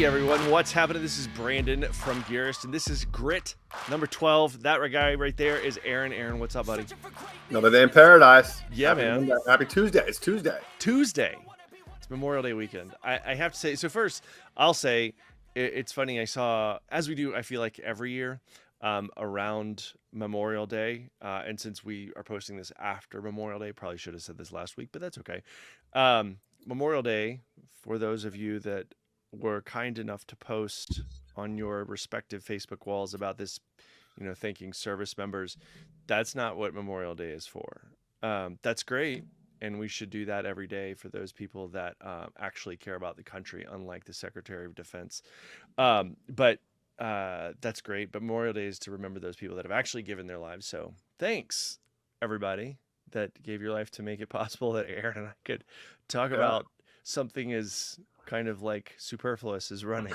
Hey everyone, what's happening? This is Brandon from Gearist, and this is Grit number 12. That guy right there is Arron. Arron, what's up, buddy? Another day in paradise. Yeah, Happy man. Monday. Happy Tuesday. It's Tuesday. It's Memorial Day weekend. I have to say, so first, I'll say, it's funny, I saw, as we do, I feel like every year, around Memorial Day, and since we are posting this after Memorial Day, probably should have said this last week, but that's okay. Memorial Day, for those of you that were kind enough to post on your respective Facebook walls about this, thanking service members, that's not what Memorial Day is for. That's great, and we should do that every day for those people that actually care about the country, unlike the Secretary of Defense. But that's great. But Memorial Day is to remember those people that have actually given their lives. So thanks, everybody that gave your life to make it possible that Arron and I could talk about something as kind of like superfluous as running.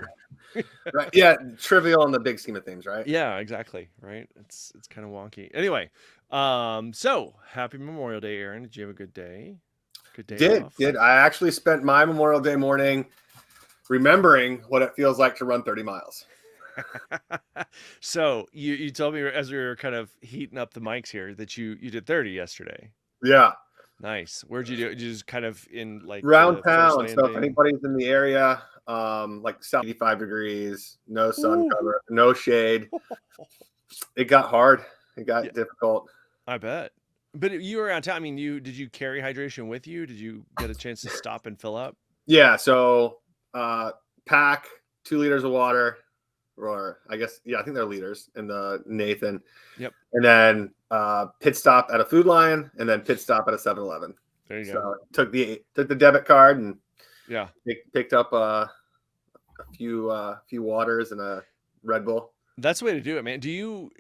Right. Yeah. Trivial in the big scheme of things, right? Yeah, exactly. Right. It's kind of wonky. Anyway, so happy Memorial Day, Arron. Did you have a good day? Good day off? Did. I actually spent my Memorial Day morning remembering what it feels like to run 30 miles. So you told me as we were kind of heating up the mics here that you did 30 yesterday. Yeah. Nice. Where'd you do it? Just kind of in like around town. So if anybody's in the area, like 85 degrees, no sun cover, no shade. It got hard. It got difficult. I bet. But you were around town. I mean, did you carry hydration with you? Did you get a chance to stop and fill up? Yeah. So pack 2 liters of water, or I guess, I think they're liters in the Nathan. Yep. And then pit stop at a Food Lion, and then pit stop at a 7-Eleven. There you go. Took the debit card and picked up a few waters and a Red Bull. That's the way to do it, man.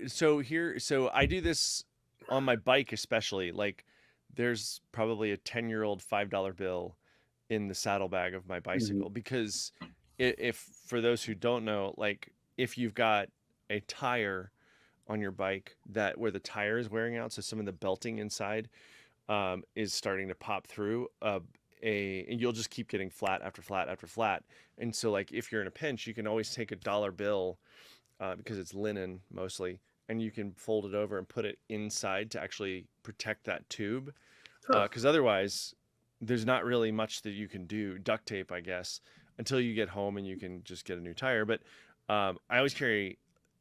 So I do this on my bike, especially. Like, there's probably a 10-year-old $5 bill in the saddlebag of my bicycle, because if for those who don't know, like, if you've got a tire on your bike where the tire is wearing out, so some of the belting inside is starting to pop through, and you'll just keep getting flat after flat after flat. And so, like, if you're in a pinch, you can always take a dollar bill, because it's linen mostly, and you can fold it over and put it inside to actually protect that tube. Because otherwise, there's not really much that you can do. Duct tape, I guess, until you get home and you can just get a new tire. But I always try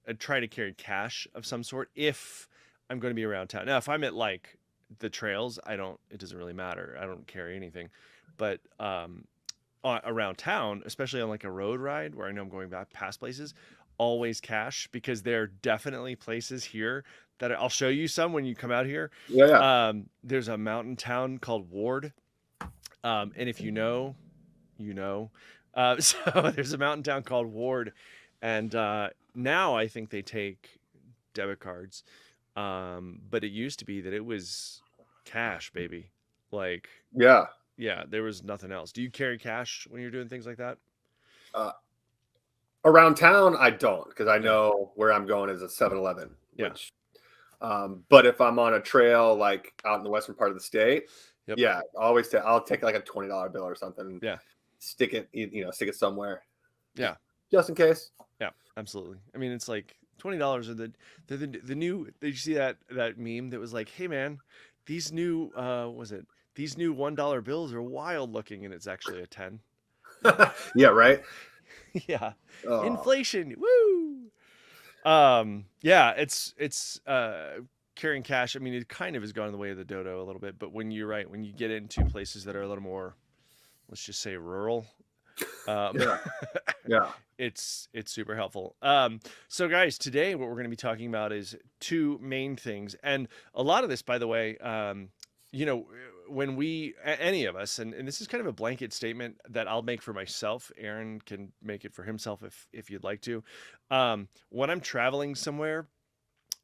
to carry cash of some sort if I'm going to be around town. Now, if I'm at like the trails, it doesn't really matter. I don't carry anything. But around town, especially on like a road ride where I know I'm going back past places, always cash, because there are definitely places here that I'll show you some when you come out here. Yeah. There's a mountain town called Ward. And if you know. So there's a mountain town called Ward. And now I think they take debit cards. But it used to be that it was cash, baby. Like, yeah, there was nothing else. Do you carry cash when you're doing things like that? Around town, I don't, because I know where I'm going is a 7-Eleven. Yeah. Which, but if I'm on a trail like out in the western part of the state, I'll take like a $20 bill or something. Yeah. Stick it somewhere. Yeah. Just in case. Yeah, absolutely. I mean, it's like $20 are the new. Did you see that meme that was like, hey man, these new these new $1 bills are wild looking, and it's actually a 10. Yeah, right. Yeah. Oh. Inflation. Woo. Yeah, it's carrying cash. I mean, it kind of has gone in the way of the dodo a little bit, but when you get into places that are a little more, let's just say, rural, it's super helpful. So guys, today what we're going to be talking about is 2 main things, and a lot of this, by the way, when any of us, and this is kind of a blanket statement that I'll make for myself, Arron can make it for himself if you'd like to. When I'm traveling somewhere,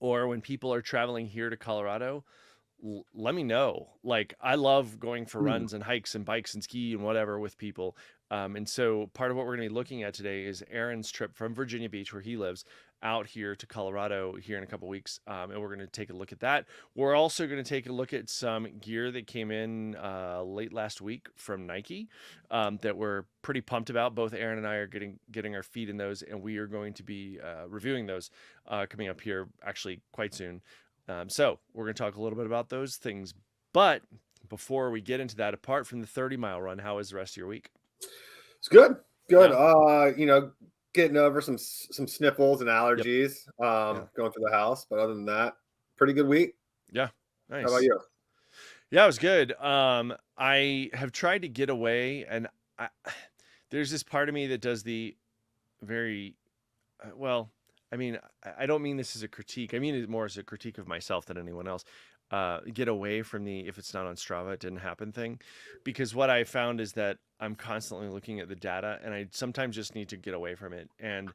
or when people are traveling here to Colorado, let me know. Like, I love going for runs and hikes and bikes and ski and whatever with people. And so part of what we're going to be looking at today is Arron's trip from Virginia Beach, where he lives, out here to Colorado here in a couple weeks, and we're going to take a look at that. We're also going to take a look at some gear that came in late last week from Nike that we're pretty pumped about. Both Arron and I are getting our feet in those, and we are going to be reviewing those coming up here actually quite soon. So we're going to talk a little bit about those things. But before we get into that, apart from the 30-mile run, how is the rest of your week? It's good. Good. Yeah. Getting over some sniffles and allergies Yeah. going through the house. But other than that, pretty good week. Yeah. Nice. How about you? Yeah, it was good. I have tried to get away, and there's this part of me that does the very well. I mean, I don't mean this as a critique. I mean it more as a critique of myself than anyone else. Get away from the if it's not on Strava, it didn't happen thing, because what I found is that I'm constantly looking at the data, and I sometimes just need to get away from it. And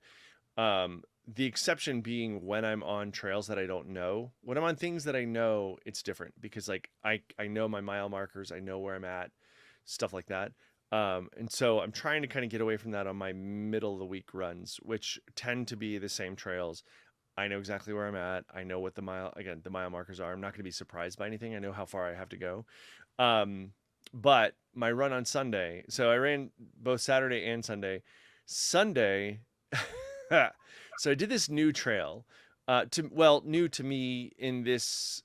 the exception being when I'm on trails that I don't know. When I'm on things that I know, it's different because like I know my mile markers, I know where I'm at, stuff like that. And so I'm trying to kind of get away from that on my middle of the week runs, which tend to be the same trails. I know exactly where I'm at. I know what the mile markers are. I'm not going to be surprised by anything. I know how far I have to go. But my run on Sunday, so I ran both Saturday and Sunday. Sunday, so I did this new trail, new to me in this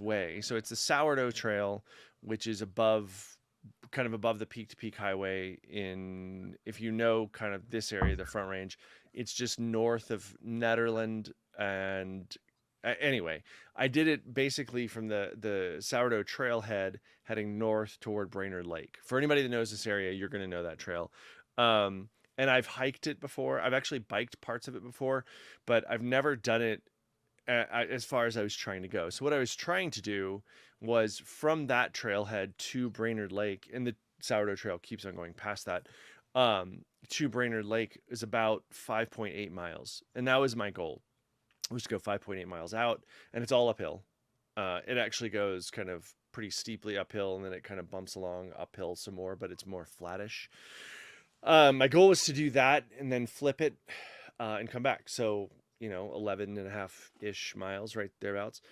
way. So it's the Sourdough Trail, which is kind of above the Peak to Peak Highway in, if you know, kind of this area, the Front Range. It's just north of Nederland. And anyway, I did it basically from the Sourdough Trailhead heading north toward Brainerd Lake. For anybody that knows this area, you're going to know that trail. And I've hiked it before. I've actually biked parts of it before, but I've never done it as far as I was trying to go. So what I was trying to do was from that trailhead to Brainerd Lake, and the Sourdough Trail keeps on going past that, to Brainerd Lake is about 5.8 miles. And that was my goal, was to go 5.8 miles out, and it's all uphill. It actually goes kind of pretty steeply uphill, and then it kind of bumps along uphill some more, but it's more flattish. My goal was to do that and then flip it and come back. So, 11 and a half ish miles, right thereabouts.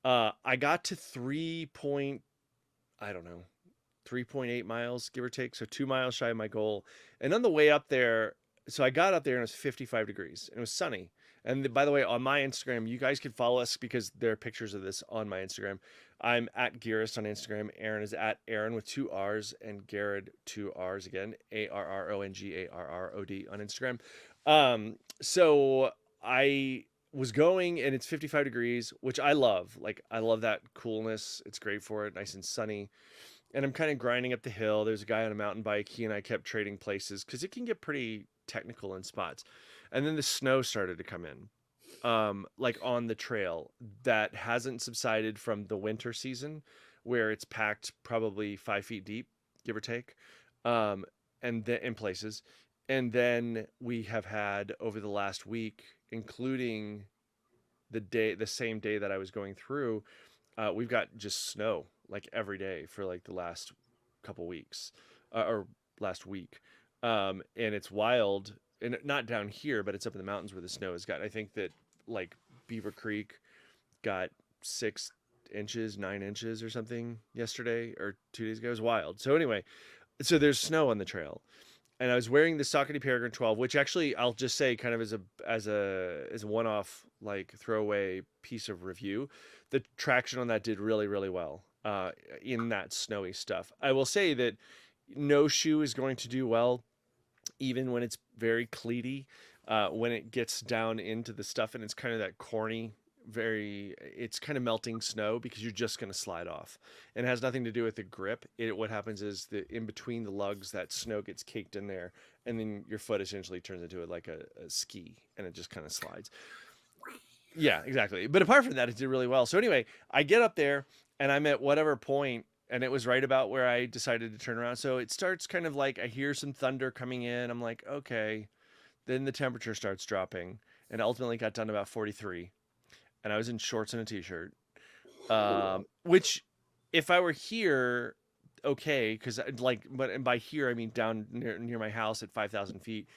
I got to 3.8 miles, give or take. So 2 miles shy of my goal. And on the way up there, so I got up there and it was 55 degrees and it was sunny. And by the way, on my Instagram, you guys can follow us because there are pictures of this on my Instagram. I'm at Gearist on Instagram. Arron is at Arron with 2 R's and Garrod 2 R's again. ARRONGARROD on Instagram. So I was going and it's 55 degrees, which I love. Like, I love that coolness. It's great for it. Nice and sunny. And I'm kind of grinding up the hill. There's a guy on a mountain bike. He and I kept trading places because it can get pretty technical in spots. And then the snow started to come in, like on the trail that hasn't subsided from the winter season where it's packed probably 5 feet deep, give or take, and then in places. And then we have had over the last week, including the same day that I was going through, we've got just snow like every day for like the last couple weeks, or last week. And it's wild, and not down here, but it's up in the mountains where the snow has got. I think that like Beaver Creek got 6 inches, 9 inches or something yesterday or 2 days ago. It was wild. So anyway, so there's snow on the trail, and I was wearing the Saucony Peregrine 12, which actually I'll just say kind of as a one-off like throwaway piece of review. The traction on that did really, really well in that snowy stuff. I will say that no shoe is going to do well even when it's very cleaty, when it gets down into the stuff and it's kind of that corny, it's kind of melting snow because you're just going to slide off, and it has nothing to do with the grip. What happens is that in between the lugs, that snow gets caked in there, and then your foot essentially turns into like a ski, and it just kind of slides. Yeah, exactly. But apart from that, it did really well. So anyway, I get up there and I'm at whatever point, and it was right about where I decided to turn around. So it starts kind of like I hear some thunder coming in. I'm like, okay. Then the temperature starts dropping, and ultimately got down to about 43. And I was in shorts and a t-shirt, which if I were here, okay, because like, but and by here I mean down near my house at 5,000 feet.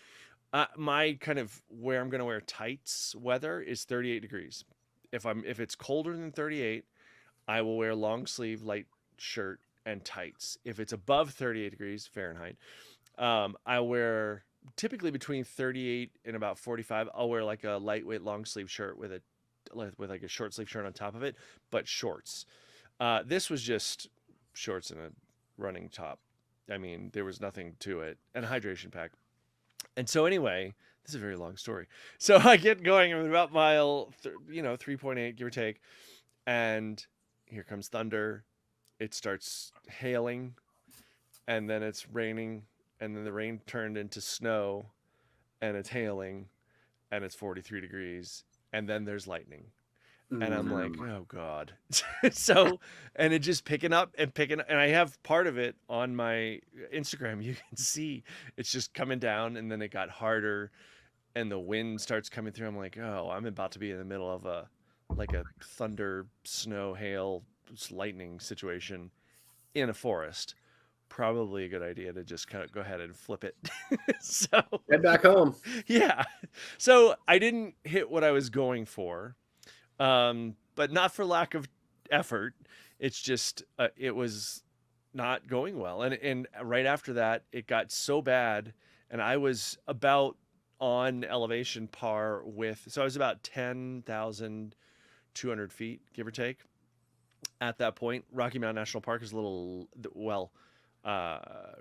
My kind of where I'm going to wear tights weather is 38 degrees. If it's colder than 38, I will wear long sleeve light shirt and tights. If it's above 38 degrees Fahrenheit, I wear typically between 38 and about 45. I'll wear like a lightweight long sleeve shirt with like a short sleeve shirt on top of it, but shorts. This was just shorts and a running top. I mean, there was nothing to it, and a hydration pack. And so anyway, this is a very long story. So I get going. I'm about mile, 3.8 give or take, and here comes thunder. It starts hailing, and then it's raining, and then the rain turned into snow, and it's hailing, and it's 43 degrees, and then there's lightning. And I'm like, oh God. So, and it just picking up, and I have part of it on my Instagram. You can see it's just coming down, and then it got harder, and the wind starts coming through. I'm like, oh, I'm about to be in the middle of a thunder, snow, hail, lightning situation in a forest. Probably a good idea to just kind of go ahead and flip it. So Head back home. yeah. So I didn't hit what I was going for, but not for lack of effort. It's just it was not going well, and right after that, it got so bad, and I was about on elevation par with. So I was about 10,200 feet, give or take. At that point, Rocky Mountain National Park is a little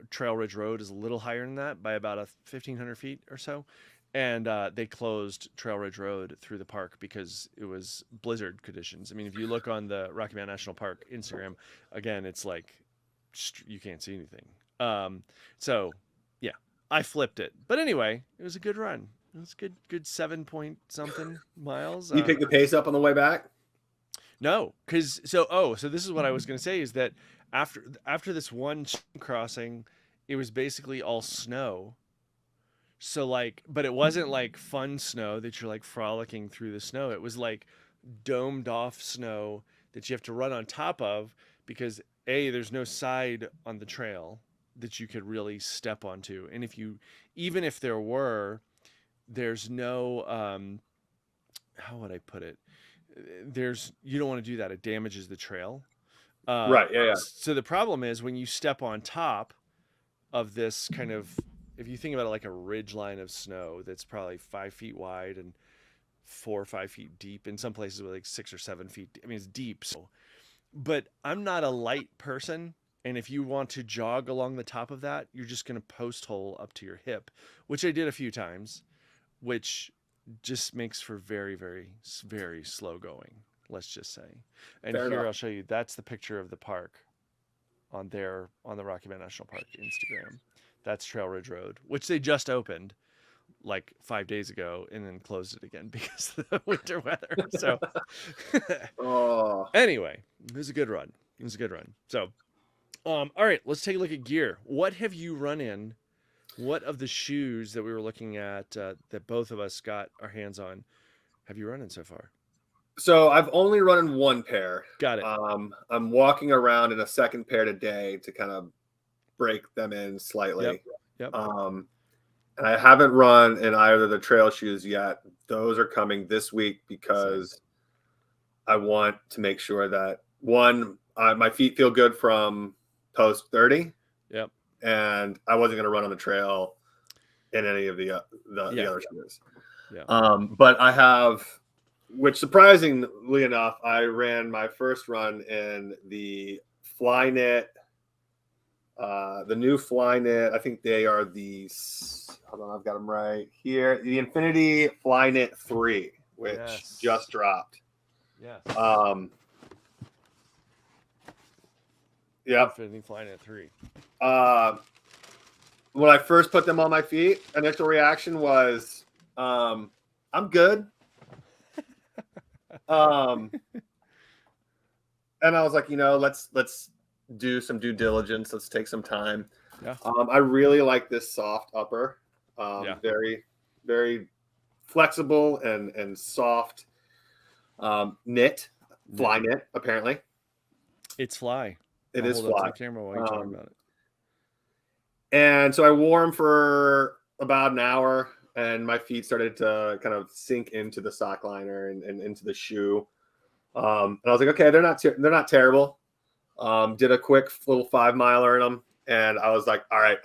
Trail Ridge Road is a little higher than that by about 1,500 feet or so. And they closed Trail Ridge Road through the park because it was blizzard conditions. I mean, if you look on the Rocky Mountain National Park Instagram, again, it's like you can't see anything. So yeah, I flipped it. But anyway, it was a good run. It was good 7 point something miles. You pick the pace up on the way back? No, because so this is what I was going to say is that after this one crossing, it was basically all snow. So like, but it wasn't like fun snow that you're like frolicking through the snow. It was like domed off snow that you have to run on top of because there's no side on the trail that you could really step onto, and even if there were, there's no how would I put it? You don't want to do that. It damages the trail. Right. Yeah. So the problem is when you step on top of this kind of, if you think about it like a ridge line of snow that's probably 5 feet wide and 4 or 5 feet deep, in some places with like 6 or 7 feet. I mean, it's deep. So, but I'm not a light person. And if you want to jog along the top of that, you're just going to post hole up to your hip, which I did a few times, which just makes for very, very, very slow going, let's just say. And Fair here enough. I'll show you. That's the picture of the park on the Rocky Mountain National Park Instagram. That's Trail Ridge Road, which they just opened like 5 days ago and then closed it again because of the winter weather. So anyway, it was a good run. So, all right, let's take a look at gear. What have you run in? What of the shoes that we were looking at that both of us got our hands on have you run in so far? So I've only run in one pair. Got it. I'm walking around in a second pair today to kind of break them in slightly. Yep. And I haven't run in either of the trail shoes yet. Those are coming this week because I want to make sure that my feet feel good from post 30. Yep. And I wasn't going to run on the trail in any of the other shoes. Yeah. But I have, which surprisingly enough, I ran my first run in the Flyknit, the new Flyknit. I think they are hold on, I've got them right here. The Infinity Flyknit 3, which just dropped. Yes. Yep. Infinity Flyknit 3. When I first put them on my feet, initial reaction was, I'm good. And I was like, let's do some due diligence. Let's take some time. Yeah. I really like this soft upper. Very, very flexible and soft knit. Fly knit, apparently. It's fly. It is fly. Hold up to the camera while you're talking about it. And so I wore them for about an hour, and my feet started to kind of sink into the sock liner and into the shoe. And I was like, okay, they're not terrible. Did a quick little 5 miler in them, and I was like, all right,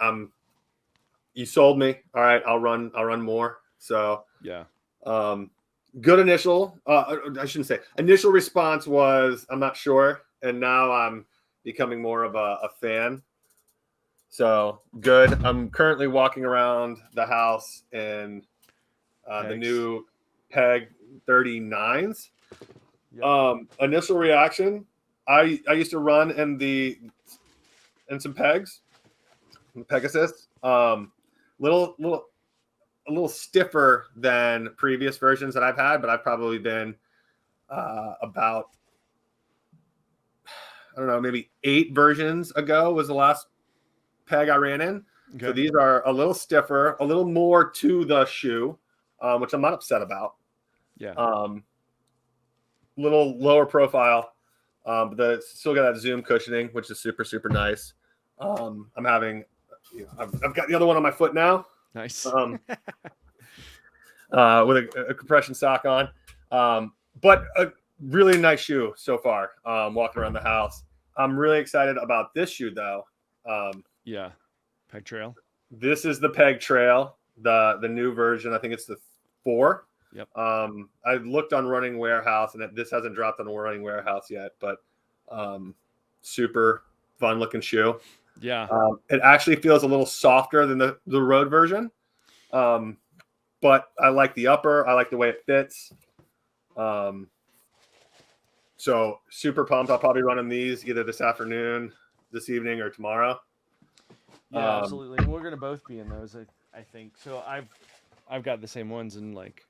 you sold me. All right, I'll run more. So Yeah. Good initial. I shouldn't say initial response was I'm not sure, and now I'm becoming more of a fan. So good. I'm currently walking around the house in the new Peg 39s. Yep. Initial reaction. I used to run in some pegs, Pegasus. Little a little stiffer than previous versions that I've had, but I've probably been about, I don't know, maybe 8 versions ago was the last peg I ran in. Okay. So these are a little stiffer, a little more to the shoe, which I'm not upset about. Yeah. Little lower profile, but still got that Zoom cushioning, which is super, super nice. I'm having, I've got the other one on my foot now. Nice. With a compression sock on. But a really nice shoe so far, walking around the house. I'm really excited about this shoe, though. Yeah. Peg Trail. This is the Peg Trail, the new version. I think it's the 4. Yep. I looked on Running Warehouse, and this hasn't dropped on Running Warehouse yet, but super fun looking shoe. Yeah. It actually feels a little softer than the road version. But I like the upper. I like the way it fits. So super pumped. I'll probably run in these either this afternoon, this evening, or tomorrow. Yeah, absolutely. We're gonna both be in those, I think. So I've got the same ones, and like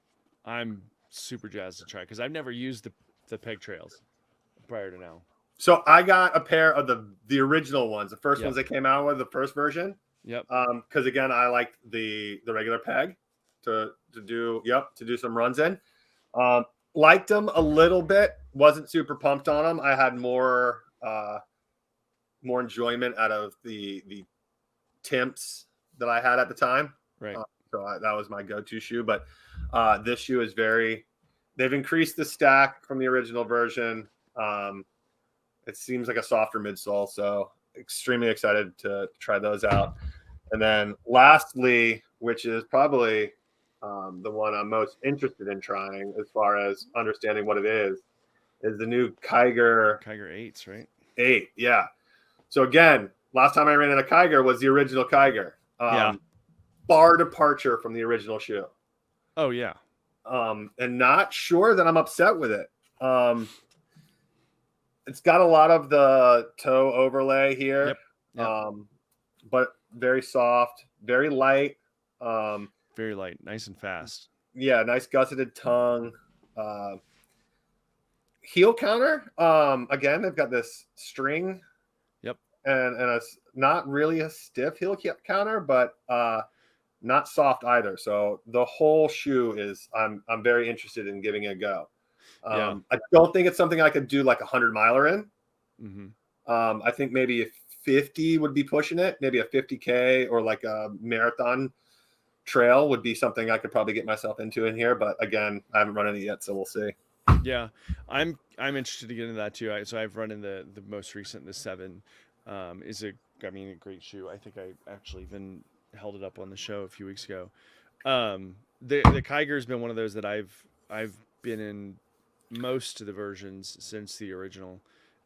I'm super jazzed to try because I've never used the Peg Trails prior to now. So I got a pair of the original ones, the first Yep. ones they came out with, the first version. Yep. Because again, I liked the regular Peg to do some runs in. Liked them a little bit. Wasn't super pumped on them. I had more enjoyment out of the Timps that I had at the time. Right. That was my go-to shoe. But this shoe is they've increased the stack from the original version. It seems like a softer midsole, so extremely excited to try those out. And then lastly, which is probably the one I'm most interested in trying as far as understanding what it is the new Kiger 8s, right? 8. Yeah. So again, last time I ran in a Kiger was the original Kiger. Yeah. Far departure from the original shoe. Oh yeah. And not sure that I'm upset with it. It's got a lot of the toe overlay here. Yep. But very soft, very light. Very light, nice and fast. Yeah, nice gusseted tongue. Heel counter. Again, they've got this string. Yep. And a not really a stiff heel counter, but not soft either. So the whole shoe is I'm very interested in giving it a go. I don't think it's something I could do like a 100-miler in. Mm-hmm. I think maybe a 50 would be pushing it. Maybe a 50K or like a marathon trail would be something I could probably get myself into in here. But again, I haven't run any yet, so we'll see. Yeah, I'm interested to get into that too. So I've run in the most recent, the 7. Is a great shoe. I think I actually even held it up on the show a few weeks ago. The Kiger has been one of those that I've been in most of the versions since the original,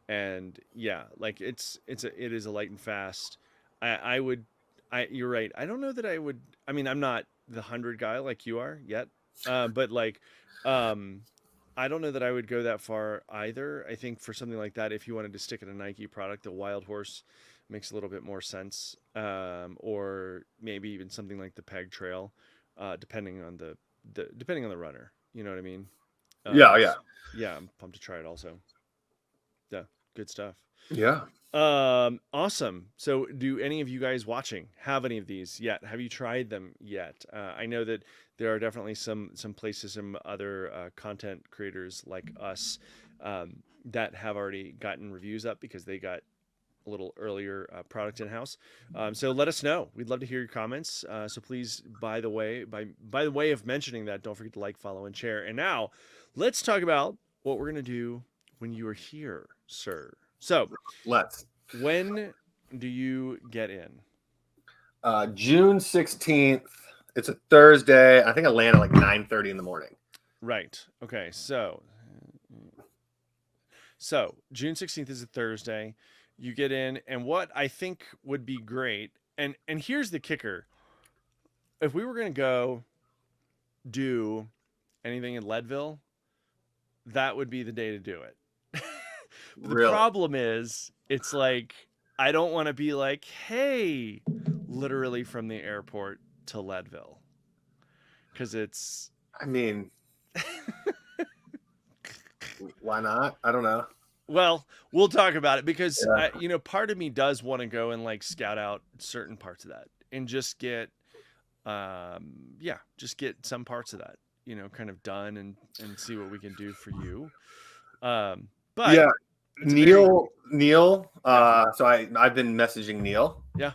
and yeah, like it is a light and fast. You're right. I don't know that I would. I mean, I'm not the 100 guy like you are yet, but like, I don't know that I would go that far either. I think for something like that, if you wanted to stick in a Nike product, the Wild Horse makes a little bit more sense, or maybe even something like the Peg Trail, depending on the runner. You know what I mean? Yeah. Yeah, I'm pumped to try it also. Yeah, good stuff. Yeah. Awesome. So do any of you guys watching have any of these yet? Have you tried them yet? I know that there are definitely some places, some other content creators like us that have already gotten reviews up because they got a little earlier product in house. So let us know. We'd love to hear your comments. So please, by the way of mentioning that, don't forget to like, follow, and share. And now, let's talk about what we're gonna do when you are here, sir. So, Let's. when do you get in? June 16th. It's a Thursday. I think I land at like 9:30 in the morning. Right. Okay. So June 16th is a Thursday. You get in, and what I think would be great, and here's the kicker. If we were going to go do anything in Leadville, that would be the day to do it. But the Really? problem is, it's like, I don't want to be like, hey, literally from the airport to Leadville. Because it's... I mean, why not? I don't know. Well, we'll talk about it because, Yeah. part of me does want to go and like scout out certain parts of that and just get, just get some parts of that, kind of done and see what we can do for you. But Yeah, it's Neil. Yeah. So I've been messaging Neil. Yeah.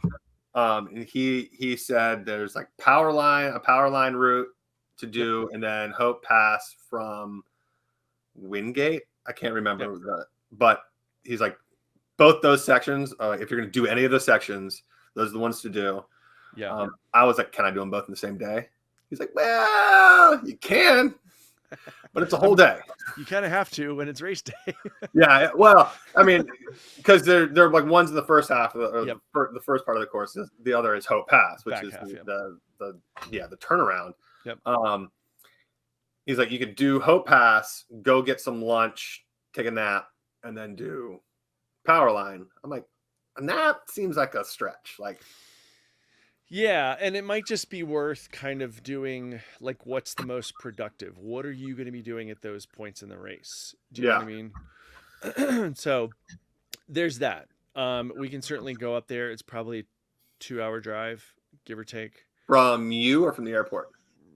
And he said there's like a power line route to do, and then Hope Pass from Wingate. I can't remember but he's like, both those sections. If you're going to do any of those sections, those are the ones to do. Yeah. I was like, can I do them both in the same day? He's like, well, you can, but it's a whole day. You kind of have to when it's race day. Yeah. Well, I mean, because they're like one's in the first half of the first part of the course. The other is Hope Pass, which Back is half, the turnaround. Yep. He's like, you could do Hope Pass, go get some lunch, take a nap, and then do power line. I'm like, a nap seems like a stretch. Like, yeah, and it might just be worth kind of doing like, what's the most productive? What are you going to be doing at those points in the race? Do you know what I mean? So there's that. We can certainly go up there. It's probably a 2-hour drive, give or take. From you or from the airport?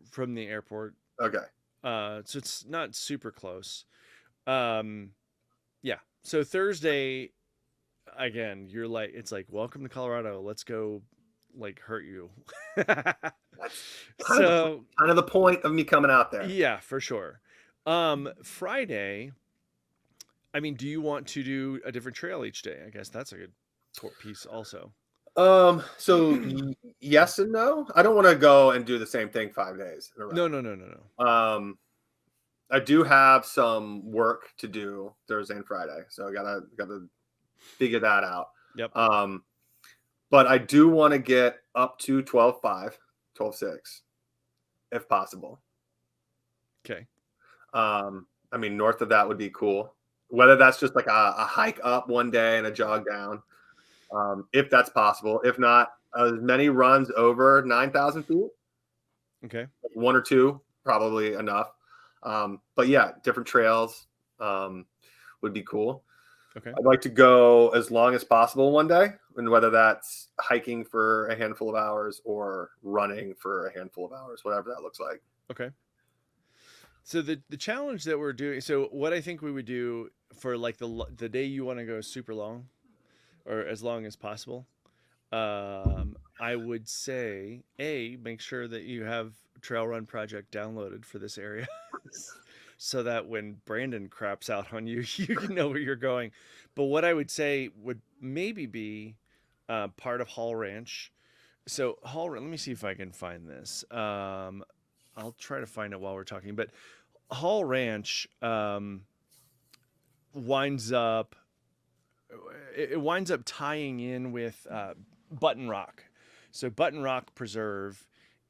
From the airport. Okay. So it's not super close. Yeah. So Thursday, again, you're like, it's like, welcome to Colorado. Let's go, like, hurt you. That's kind of the point of me coming out there. Yeah, for sure. Friday, I mean, do you want to do a different trail each day? I guess that's a good piece also. So yes and no. I don't want to go and do the same thing 5 days in a row. No. I do have some work to do Thursday and Friday, so I gotta figure that out. Yep. But I do want to get up to 12.5, 12.6, if possible. Okay. I mean, north of that would be cool. Whether that's just like a hike up one day and a jog down, if that's possible. If not, as many runs over 9,000 feet. Okay. One or two, probably enough. But yeah, different trails would be cool. Okay. I'd like to go as long as possible one day, and whether that's hiking for a handful of hours or running for a handful of hours, whatever that looks like. Okay. So the challenge that we're doing, so what I think we would do for like the day you want to go super long, or as long as possible, I would say, make sure that you have Trail Run Project downloaded for this area. So that when Brandon craps out on you, you can know where you're going. But what I would say would maybe be part of Hall Ranch. So let me see if I can find this. I'll try to find it while we're talking. But Hall Ranch winds up tying in with Button Rock. So Button Rock Preserve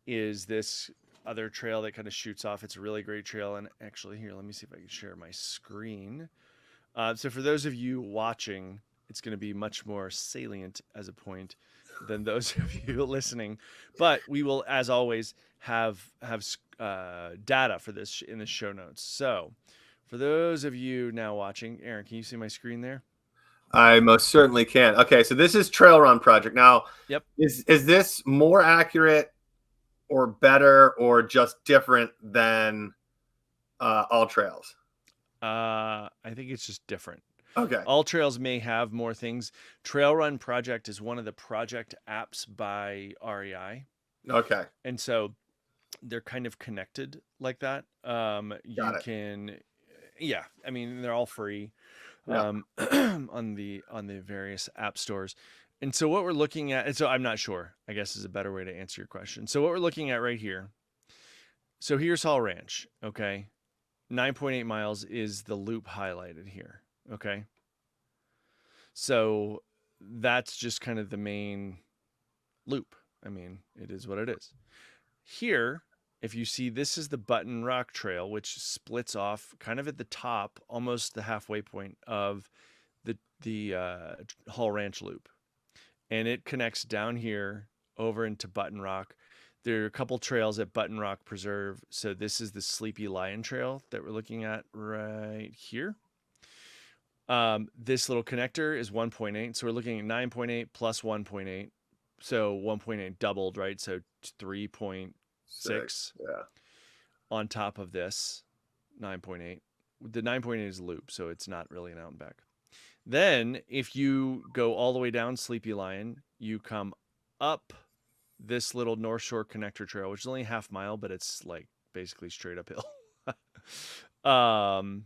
is this other trail that kind of shoots off. It's a really great trail. And actually, here, let me see if I can share my screen. So for those of you watching, it's going to be much more salient as a point than those of you listening. But we will, as always, have data for this in the show notes. So for those of you now watching, Aaron, can you see my screen there? I most certainly can. Okay, so this is Trail Run Project. Now, yep. Is this more accurate or better or just different than All Trails? I think it's just different. Okay. All trails may have more things. Trail Run Project is one of the project apps by REI. Okay. And so they're kind of connected like that. You Got it. can, yeah, I mean, they're all free Yeah. on the various app stores. And so what we're looking at, and so I'm not sure, I guess is a better way to answer your question. So what we're looking at right here. So here's Hall Ranch, okay? 9.8 miles is the loop highlighted here, okay? So that's just kind of the main loop. I mean, it is what it is. Here, if you see, this is the Button Rock Trail, which splits off kind of at the top, almost the halfway point of the Hall Ranch Loop, and it connects down here over into Button Rock. There are a couple trails at Button Rock Preserve. So this is the Sleepy Lion Trail that we're looking at right here. This little connector is 1.8. So we're looking at 9.8 plus 1.8. So 1.8 doubled, right? So 3.6 Yeah. on top of this 9.8. The 9.8 is a loop, so it's not really an out and back. Then if you go all the way down Sleepy Lion, you come up this little North Shore Connector Trail, which is only a half mile, but it's like basically straight uphill. I'm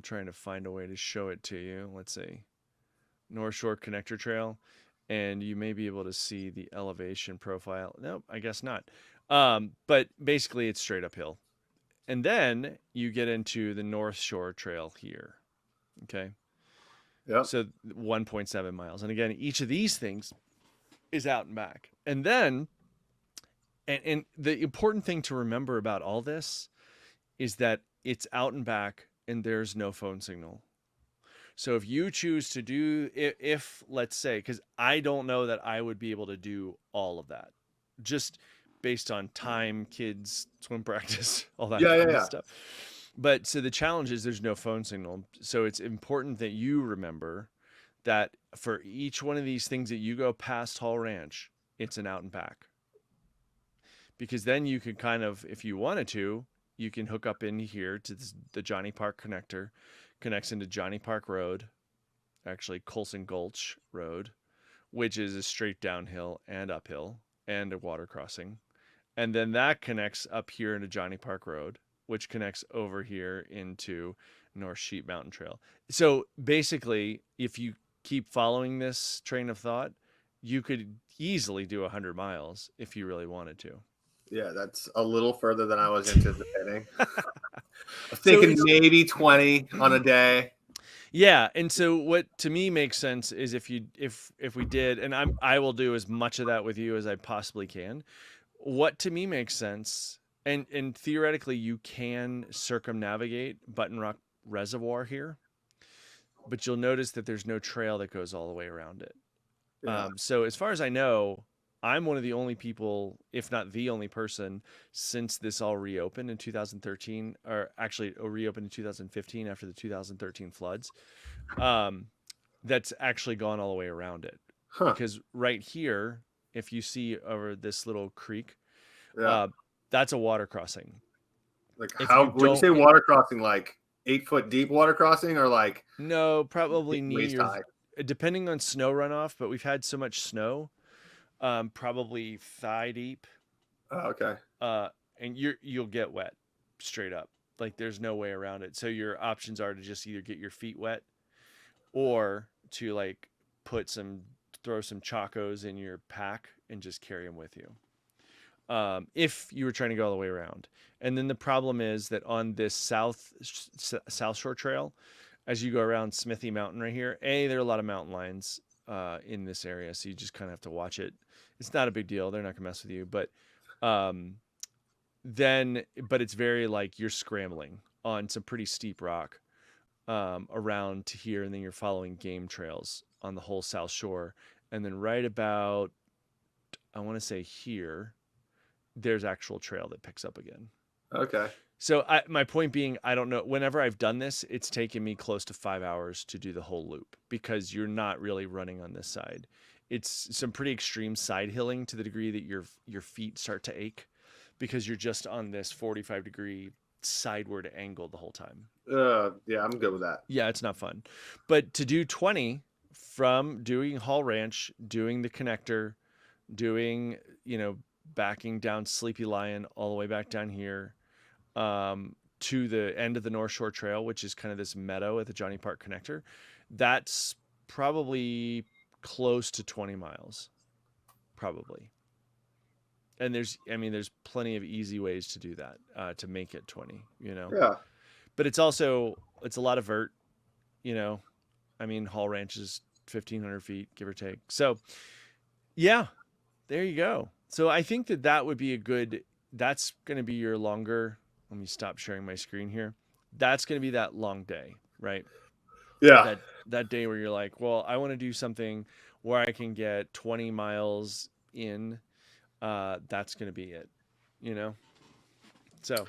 trying to find a way to show it to you. Let's see. North Shore Connector Trail. And you may be able to see the elevation profile. Nope, I guess not. But basically it's straight uphill. And then you get into the North Shore Trail here. Okay. Yep. So 1.7 miles. And again, each of these things is out and back. And then, and the important thing to remember about all this is that it's out and back and there's no phone signal. So if you choose to do, if let's say, because I don't know that I would be able to do all of that, just based on time, kids, swim practice, all that kind of stuff. But so the challenge is there's no phone signal. So it's important that you remember that for each one of these things that you go past Hall Ranch, it's an out and back. Because then you can kind of, if you wanted to, you can hook up in here to the Johnny Park connector, connects into Johnny Park Road, actually Colson Gulch Road, which is a straight downhill and uphill and a water crossing. And then that connects up here into Johnny Park Road, which connects over here into North Sheep Mountain Trail. So basically, if you keep following this train of thought, you could easily do 100 miles if you really wanted to. Yeah, that's a little further than I was anticipating. I was thinking maybe 20 on a day. Yeah, and so what to me makes sense is if we did, and I will do as much of that with you as I possibly can. What to me makes sense, and theoretically you can circumnavigate Button Rock Reservoir here, but you'll notice that there's no trail that goes all the way around it. Yeah. So as far as I know, I'm one of the only people, if not the only person, since this all reopened in 2013, or actually reopened in 2015 after the 2013 floods, that's actually gone all the way around it. Huh. Because right here, if you see over this little creek, Yeah. that's a water crossing. Like how would you say water crossing, like 8-foot deep water crossing, or like no, probably waist high? Depending on snow runoff, but we've had so much snow, probably thigh deep. Oh, okay. And you'll get wet straight up. Like there's no way around it. So your options are to just either get your feet wet or to like throw some Chacos in your pack and just carry them with you. If you were trying to go all the way around. And then the problem is that on this South Shore Trail, as you go around Smithy Mountain right here, there are a lot of mountain lions in this area, so you just kind of have to watch it. It's not a big deal; they're not gonna mess with you, but it's very like you're scrambling on some pretty steep rock around to here, and then you're following game trails on the whole South Shore, and then right about I want to say here, there's actual trail that picks up again. Okay. So my point being, I don't know. Whenever I've done this, it's taken me close to 5 hours to do the whole loop because you're not really running on this side. It's some pretty extreme side hilling to the degree that your feet start to ache because you're just on this 45-degree sideward angle the whole time. Yeah, I'm good with that. Yeah, it's not fun. But to do 20 from doing Hall Ranch, doing the connector, doing, backing down Sleepy Lion all the way back down here, to the end of the North Shore Trail, which is kind of this meadow at the Johnny Park connector, that's probably close to 20 miles, probably. And there's plenty of easy ways to do that, to make it 20. Yeah. But it's a lot of vert, you know. Hall Ranch is 1,500 feet, give or take. So, yeah, there you go. So I think that would be that's going to be your longer. Let me stop sharing my screen here. That's going to be that long day, right? Yeah. That day where you're like, well, I want to do something where I can get 20 miles in. That's going to be it, you know? So,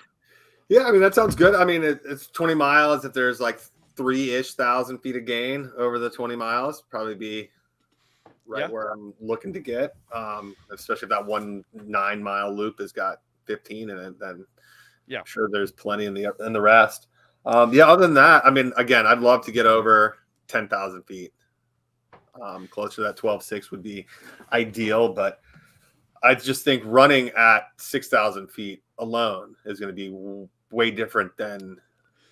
Yeah, I mean that sounds good. I mean it's 20 miles. If there's like 3,000 feet of gain over the 20 miles, probably be right yeah. where I'm looking to get. Especially if that 9 mile loop has got 15 in it, then Yeah. I'm sure there's plenty in the rest. Yeah. Other than that, I mean, again, I'd love to get over 10,000 feet. Closer to that 12.6 would be ideal, but I just think running at 6,000 feet alone is going to be way different than.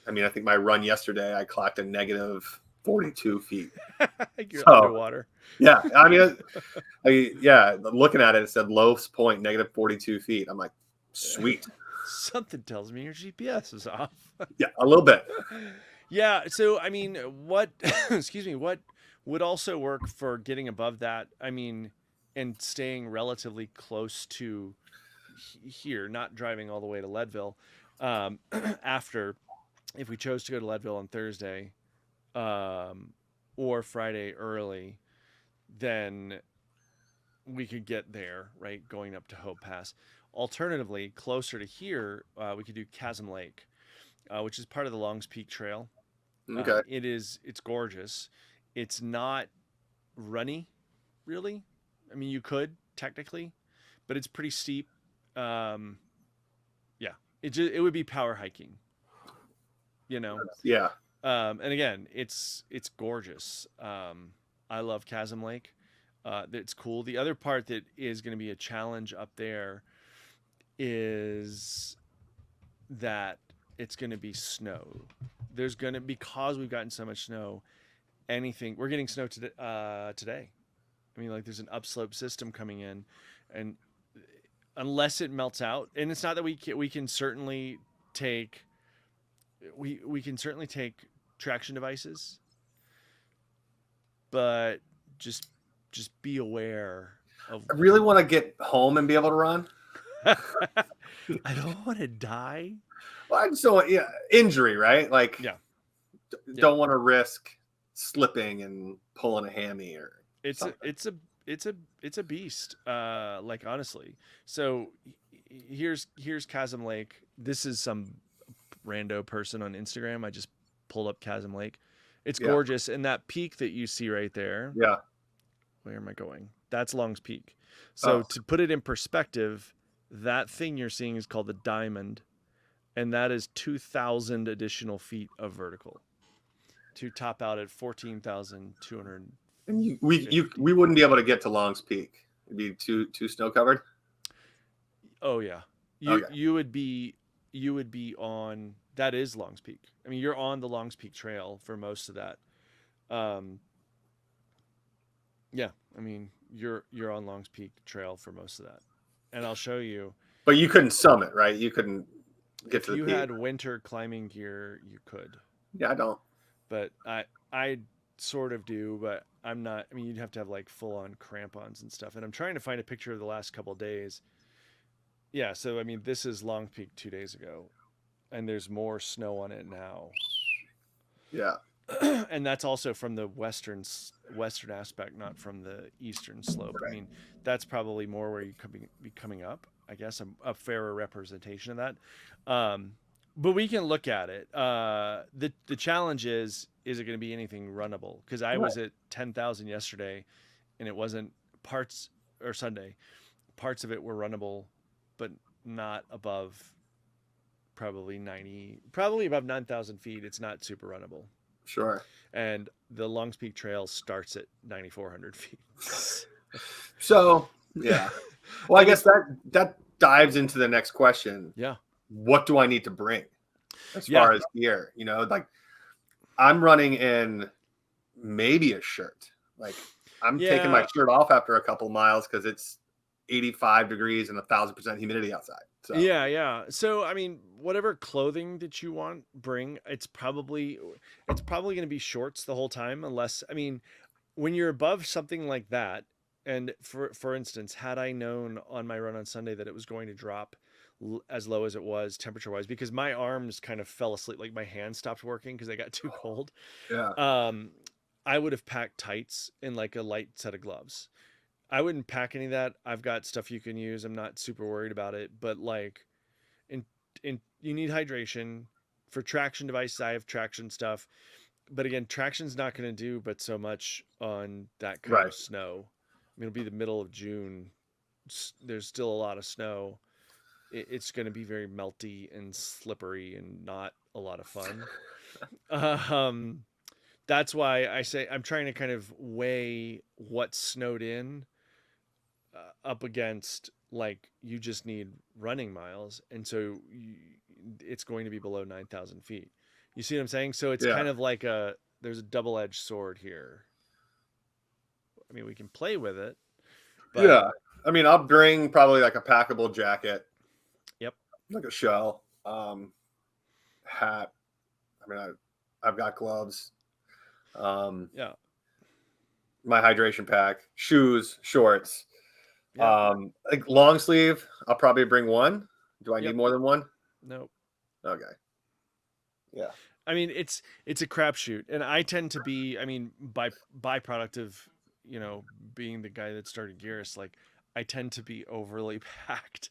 I mean, I think my run yesterday, I clocked a negative 42 feet. You're So, underwater. yeah, I mean, looking at it, it said lowest point negative 42 feet. I'm like, sweet. Something tells me your GPS is off. Yeah, a little bit. Yeah. So, what, excuse me, what would also work for getting above that? And staying relatively close to here, not driving all the way to Leadville. After, if we chose to go to Leadville on Thursday, or Friday early, then we could get there, right? Going up to Hope Pass. Alternatively, closer to here, we could do Chasm Lake, which is part of the Longs Peak Trail. Okay. It's gorgeous. It's not runny, really. You could technically, but it's pretty steep. Um, yeah, it would be power hiking, you know. Yeah. And again, it's gorgeous. I love Chasm Lake. It's cool. The other part that is going to be a challenge up there is that it's going to be snow. There's going to, because we've gotten so much snow. We're getting snow today. Like there's an upslope system coming in, and unless it melts out, and it's not that we can certainly take we can certainly take traction devices, but just be aware of. I really want to get home and be able to run. I don't want to die. Well, I just don't want, injury, right? Like, Yeah. don't want to risk slipping and pulling a hammy or something. It's a beast. Like honestly. So here's Chasm Lake. This is some rando person on Instagram. I just pulled up Chasm Lake. It's gorgeous, and that peak that you see right there. Yeah. Where am I going? That's Long's Peak. So to put it in perspective, that thing you're seeing is called the Diamond, and that is 2,000 additional feet of vertical to top out at 14,200. And we wouldn't be able to get to Long's Peak. It'd be too snow covered. Oh yeah, you would be on. That is Long's Peak. You're on the Long's Peak Trail for most of that. Yeah, you're on Long's Peak Trail for most of that, and I'll show you. But you couldn't summit, right? You couldn't get to the peak. If you had winter climbing gear, you could. Yeah, I don't. But I sort of do, but I'm not. You'd have to have like full on crampons and stuff. And I'm trying to find a picture of the last couple of days. Yeah, so this is Long Peak 2 days ago, and there's more snow on it now. Yeah. And that's also from the western aspect, not from the eastern slope. Right. That's probably more where you could be coming up. I guess a fairer representation of that. But we can look at it. The challenge is it going to be anything runnable? Because I was at 10,000 yesterday, and it wasn't Sunday. Parts of it were runnable, but not above probably above 9,000 feet. It's not super runnable. Sure. And the Longs Peak Trail starts at 9,400 feet. So, yeah. Well, I Like guess that dives into the next question. yeah. What do I need to bring as Yeah. far as gear? You know, like I'm running in maybe a shirt. Like I'm taking my Yeah. shirt off after a couple miles because it's 85 degrees and 1,000% humidity outside. So Yeah, yeah. So I mean, whatever clothing that you want, bring. It's probably going to be shorts the whole time, unless I mean, when you're above something like that, and for instance, had I known on my run on Sunday that it was going to drop as low as it was temperature wise, because my arms kind of fell asleep, like my hands stopped working because they got too cold. yeah, Um, I would have packed tights and like a light set of gloves. I wouldn't pack any of that. I've got stuff you can use. I'm not super worried about it, but like in you need hydration. For traction devices, I have traction stuff. But again, traction's not going to do but so much on that kind right. of snow. I mean, it'll be the middle of June. There's still a lot of snow. It's going to be very melty and slippery and not a lot of fun. Um, that's why I say I'm trying to kind of weigh what's snowed in up against like you just need running miles, and so it's going to be below 9,000 feet. You see what I'm saying? So it's Yeah, kind of like there's a double-edged sword here. I mean, we can play with it, but yeah. I mean, I'll bring probably like a packable jacket, yep, like a shell, hat. I mean, I've got gloves, yeah, my hydration pack, shoes, shorts. yeah, Like long sleeve, I'll probably bring one. Do I need yep, more than one? no. Okay. Yeah. I mean, it's a crapshoot, and I tend to be. I mean, by byproduct of being the guy that started Gearist, like I tend to be overly packed.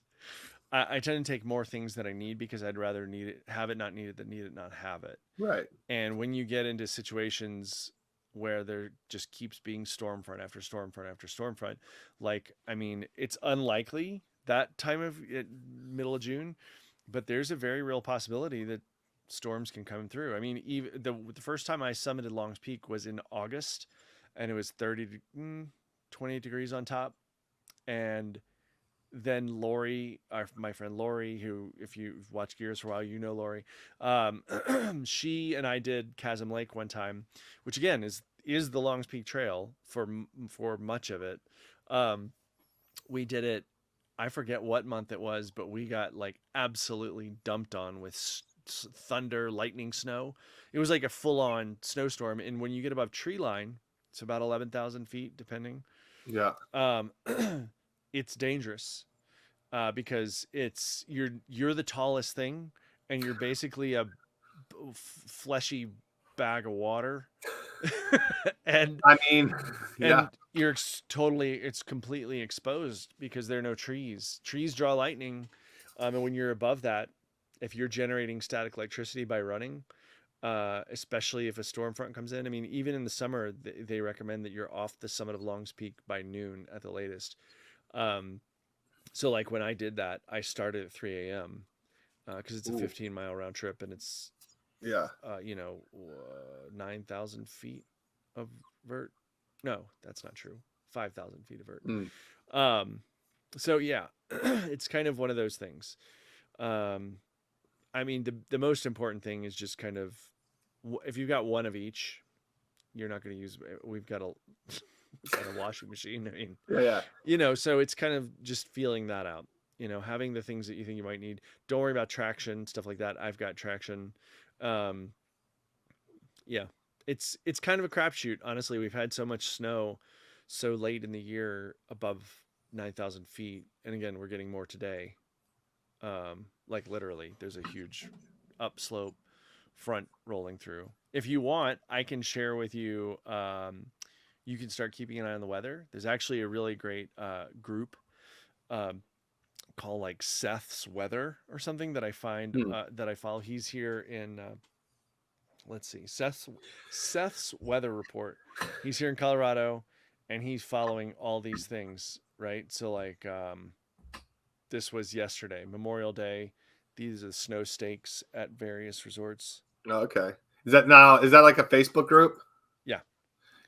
I tend to take more things than I need because I'd rather need it, have it not need it than need it not have it. Right. And when you get into situations where there just keeps being storm front after storm front after storm front, like I mean, it's unlikely that time of middle of June, but there's a very real possibility that storms can come through. I mean, even the first time I summited Long's Peak was in August, and it was 28 degrees on top, and then Lori, my friend Lori, who, if you've watched Gears for a while, you know Lori. She and I did Chasm Lake one time, which again is the Longs Peak Trail for much of it. Um, we did it. I forget what month it was, but we got like absolutely dumped on with thunder, lightning, snow. It was like a full on snowstorm. And when you get above tree line, it's about 11,000 feet, depending. Yeah. Um, it's dangerous because you're the tallest thing, and you're basically a fleshy bag of water, and I mean, yeah. you're it's completely exposed because there are no trees. Trees draw lightning, and when you're above that, if you're generating static electricity by running, especially if a storm front comes in. I mean, even in the summer, they recommend that you're off the summit of Longs Peak by noon at the latest. Um, so like when I did that, I started at 3 a.m. Because it's a Ooh. 15-mile round trip, and it's Yeah. 9,000 feet of vert. No, that's not true. 5,000 feet of vert. Mm. So yeah, it's kind of one of those things. Um, I mean, the most important thing is just kind of if you've got one of each, you're not going to use. We've got a washing machine. I mean, Yeah. so it's kind of just feeling that out. Having the things that you think you might need. Don't worry about traction, stuff like that. I've got traction. Um, yeah, it's kind of a crapshoot. Honestly, we've had so much snow so late in the year above 9,000 feet, and again, we're getting more today. Like literally, there's a huge upslope front rolling through. If you want, I can share with you. You can start keeping an eye on the weather. There's actually a really great group um, called like Seth's Weather or something that I find Mm. that I follow. He's here in let's see, Seth's Weather Report. He's here in Colorado, and he's following all these things, right? So like this was yesterday, Memorial Day. these are snow stakes at various resorts. Oh, okay. Is that like a Facebook group? Yeah.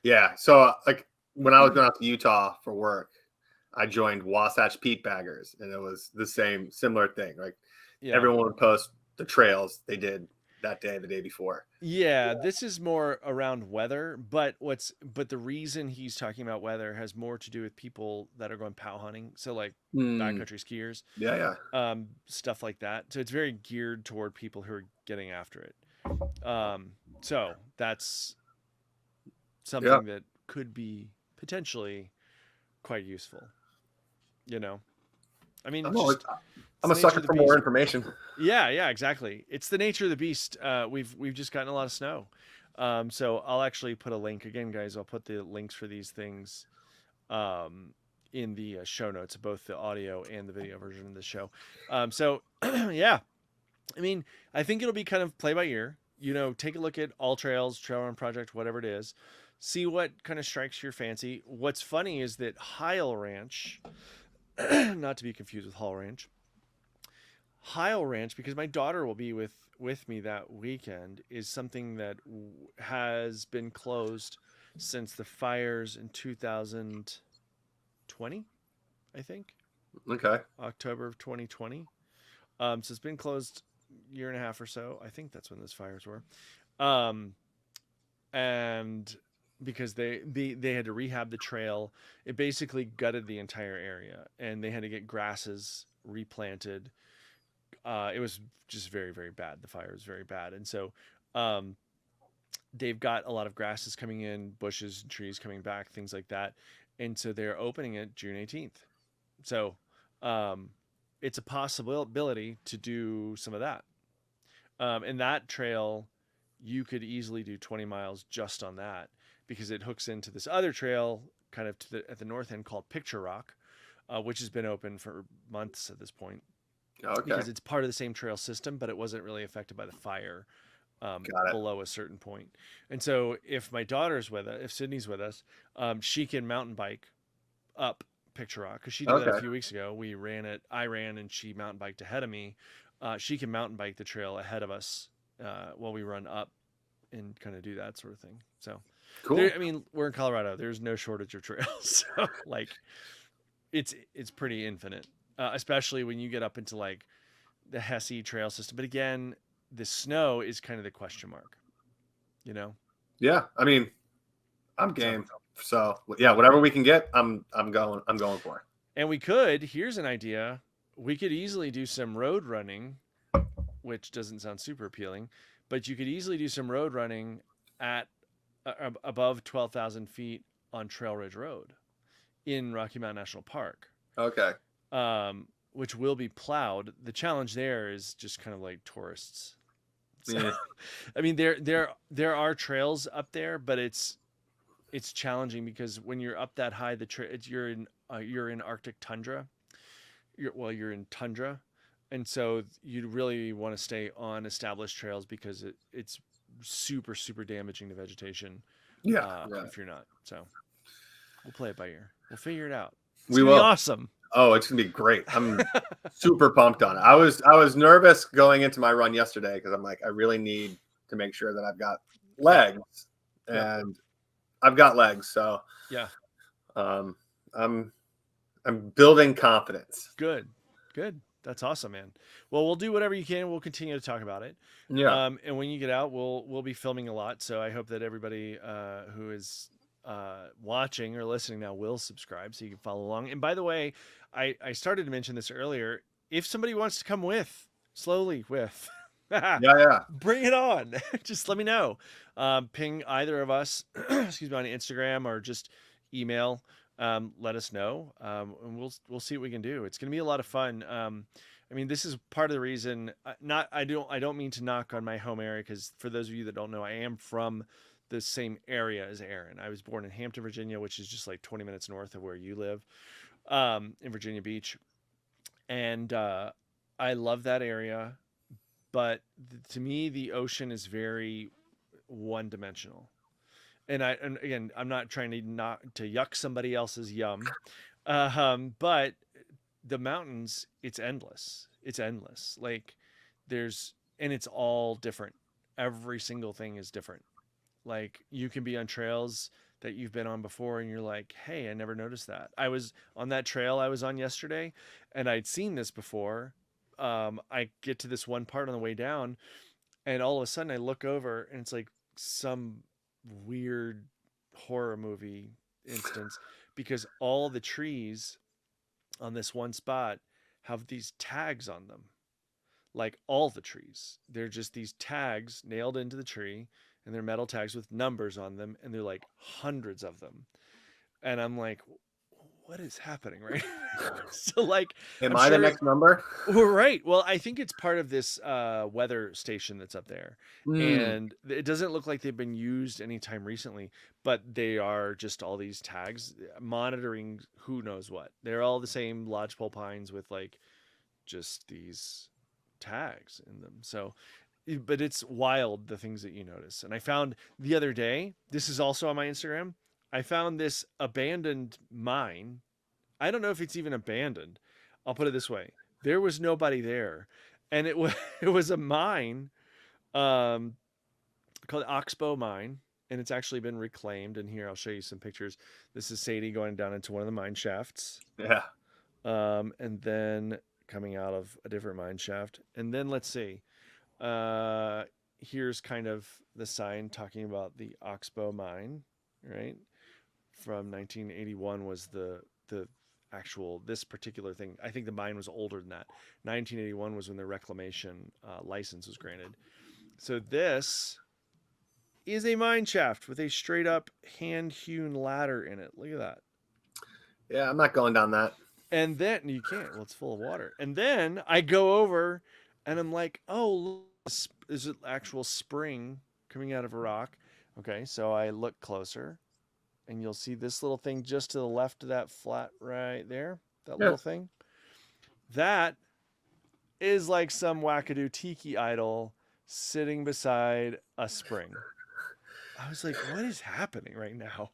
Yeah. So like when I was going out to Utah for work, I joined Wasatch Peak Baggers, and it was the similar thing. Like Yeah. everyone would post the trails they did that day, the day before. Yeah, this is more around weather, but the reason he's talking about weather has more to do with people that are going POW hunting. So like backcountry skiers, Yeah. stuff like that. So it's very geared toward people who are getting after it. So that's something that could be potentially quite useful. You know, I mean, I'm a sucker for more information. Yeah, exactly. It's the nature of the beast. We've just gotten a lot of snow. So I'll actually put a link again, guys. I'll put the links for these things in the show notes, both the audio and the video version of the show. So yeah, I mean, I think it'll be kind of play by ear. You know, take a look at All Trails, Trail Run Project, whatever it is. See what kind of strikes your fancy. What's funny is that Heil Ranch, not to be confused with Hall Ranch, Heil Ranch, because my daughter will be with me that weekend, is something that has been closed since the fires in 2020, I think. Okay. October of 2020. So it's been closed a year and a half or so. I think that's when those fires were. And because they had to rehab the trail, it basically gutted the entire area, and they had to get grasses replanted. It was just very, very bad. The fire was very bad. And so they've got a lot of grasses coming in, bushes and trees coming back, things like that. And so they're opening it June 18th. So it's a possibility to do some of that. And that trail, you could easily do 20 miles just on that, because it hooks into this other trail kind of at the north end called Picture Rock, which has been open for months at this point. Okay. Because it's part of the same trail system, but it wasn't really affected by the fire below a certain point. And so if my daughter's with us, if Sydney's with us, she can mountain bike up Picture Rock, because she did that a few weeks ago. We ran it. I ran, and she mountain biked ahead of me. She can mountain bike the trail ahead of us while we run up and kind of do that sort of thing. So cool. I mean, we're in Colorado. There's no shortage of trails. So like, it's pretty infinite. Especially when you get up into like the Hesse trail system. But again, the snow is kind of the question mark, you know? Yeah. I mean, I'm game. So yeah, whatever we can get, I'm going for. And here's an idea. We could easily do some road running, which doesn't sound super appealing, but you could easily do some road running at above 12,000 feet on Trail Ridge Road in Rocky Mountain National Park. Okay. Which will be plowed. The challenge there is just kind of like tourists. So, yeah. I mean, there are trails up there, but it's challenging because when you're up that high, you're in Arctic tundra. You're in tundra, and so you really want to stay on established trails because it's super, super damaging to vegetation. Yeah. If you're not. So we'll play it by ear. We'll figure it out. It's gonna be awesome. Oh, it's gonna be great. I'm super pumped on it. I was nervous going into my run yesterday because I'm like, I really need to make sure that I've got legs, and I've got legs. So yeah, I'm building confidence. Good. That's awesome, man. Well, we'll do whatever you can. We'll continue to talk about it. Yeah. And when you get out, we'll be filming a lot. So I hope that everybody who is watching or listening now will subscribe so you can follow along. And by the way, I started to mention this earlier. If somebody wants to come slowly with, bring it on. Just let me know. Ping either of us, excuse me, on Instagram or just email. Let us know, and we'll see what we can do. It's going to be a lot of fun. I mean, this is part of the reason. I don't mean to knock on my home area, because for those of you that don't know, I am from the same area as Arron. I was born in Hampton, Virginia, which is just like 20 minutes north of where you live, in Virginia Beach. And I love that area, but to me, the ocean is very one-dimensional. And again, I'm not trying to yuck somebody else's yum, but the mountains, it's endless. Like and it's all different. Every single thing is different. Like you can be on trails that you've been on before and you're like, hey, I never noticed that. I was on that trail I was on yesterday and I'd seen this before. I get to this one part on the way down and all of a sudden I look over and it's like some weird horror movie instance because all the trees on this one spot have these tags on them. Like all the trees. They're just these tags nailed into the tree and they're metal tags with numbers on them and they're like hundreds of them. And I'm like, what is happening right so like Am I'm I the sure next number? right. Well, I think it's part of this weather station that's up there. Mm. And it doesn't look like they've been used anytime recently, but they are just all these tags monitoring who knows what. They're all the same lodgepole pines with like just these tags in them. So, but it's wild the things that you notice. And I found the other day, this is also on my Instagram, I found this abandoned mine. I don't know if it's even abandoned. I'll put it this way. There was nobody there. And it was it was a mine um called Oxbow Mine and it's actually been reclaimed and here I'll show you some pictures. This is Sadie going down into one of the mine shafts. Yeah. And then coming out of a different mine shaft. And then let's see. Here's kind of the sign talking about the Oxbow mine, right? From 1981 was the actual this particular thing. I think the mine was older than that. 1981 was when the reclamation license was granted. So this is a mine shaft with a straight up hand hewn ladder in it. Look at that. Yeah, I'm not going down that. And then you can't. Well, it's full of water. And then I go over and I'm like, oh, look, is it actual spring coming out of a rock? Okay, so I look closer and you'll see this little thing just to the left of that flat right there. That Yeah. little thing. That is like some wackadoo tiki idol sitting beside a spring. I was like, what is happening right now?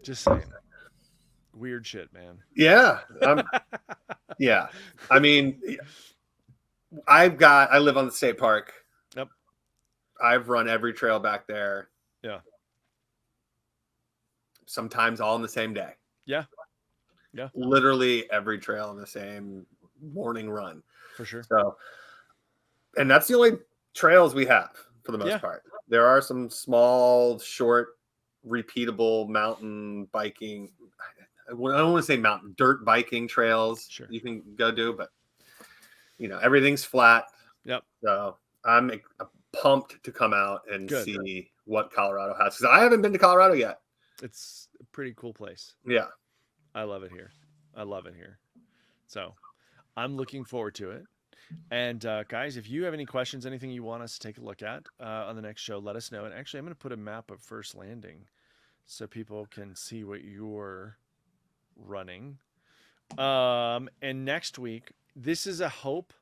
Just saying. Weird shit, man. Yeah. Yeah. I mean, I live on the state park. Yep. I've run every trail back there. Yeah. Sometimes all in the same day. Yeah. Yeah. Literally every trail in the same morning run. For sure. So, and that's the only trails we have for the most Yeah. part. There are some small, short, repeatable mountain biking. I don't want to say mountain, dirt biking trails Sure. you can go do, but everything's flat. Yep. So I'm pumped to come out and Good. see what Colorado has because I haven't been to Colorado yet. It's a pretty cool place. Yeah. I love it here. I love it here. So I'm looking forward to it. And guys, if you have any questions, anything you want us to take a look at on the next show, let us know. And actually, I'm going to put a map of First Landing so people can see what you're running. And next week, this is a hope.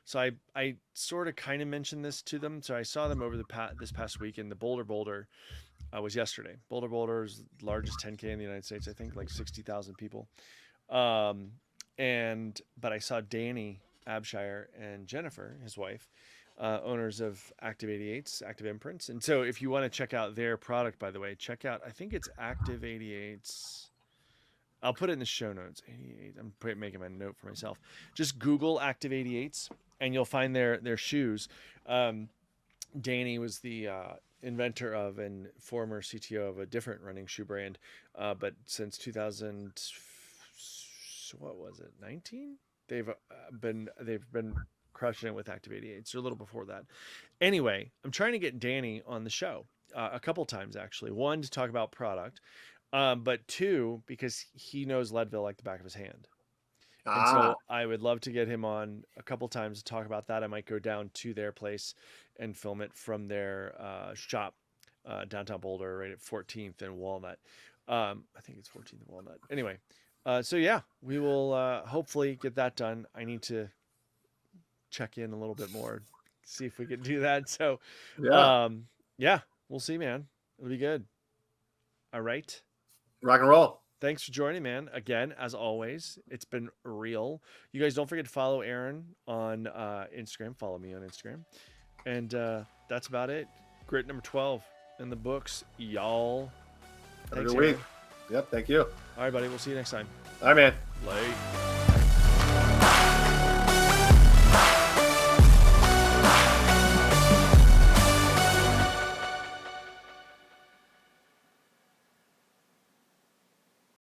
So I sort of kind of mentioned this to them. So I saw them over this past week, and the Boulder was yesterday. Boulder is the largest 10K in the United States, I think, like 60,000 people. But I saw Danny Abshire and Jennifer, his wife, owners of Active 88's, Active Imprints. And so if you want to check out their product, by the way, check out, I think it's Active 88's. I'll put it in the show notes. 88. I'm making my note for myself. Just Google Active 88's and you'll find their shoes. Danny was the inventor of and former CTO of a different running shoe brand. But since 2000, what was it, 19? They've been crushing it with Active 88. So a little before that. Anyway, I'm trying to get Danny on the show a couple times actually. One, to talk about product, but two, because he knows Leadville like the back of his hand. And so I would love to get him on a couple times to talk about that. I might go down to their place and film it from their shop, downtown Boulder, right at 14th and Walnut. I think it's 14th and Walnut. Anyway, so yeah, we will hopefully get that done. I need to check in a little bit more, see if we can do that. So yeah, we'll see, man. It'll be good. All right. Rock and roll. thanks for joining, man. Again, as always, it's been real. You guys don't forget to follow Arron on Instagram. Follow me on Instagram. And that's about it. Grit number 12 in the books, y'all. Have a good week. Yep, thank you. All right, buddy. We'll see you next time. All right, man. Late.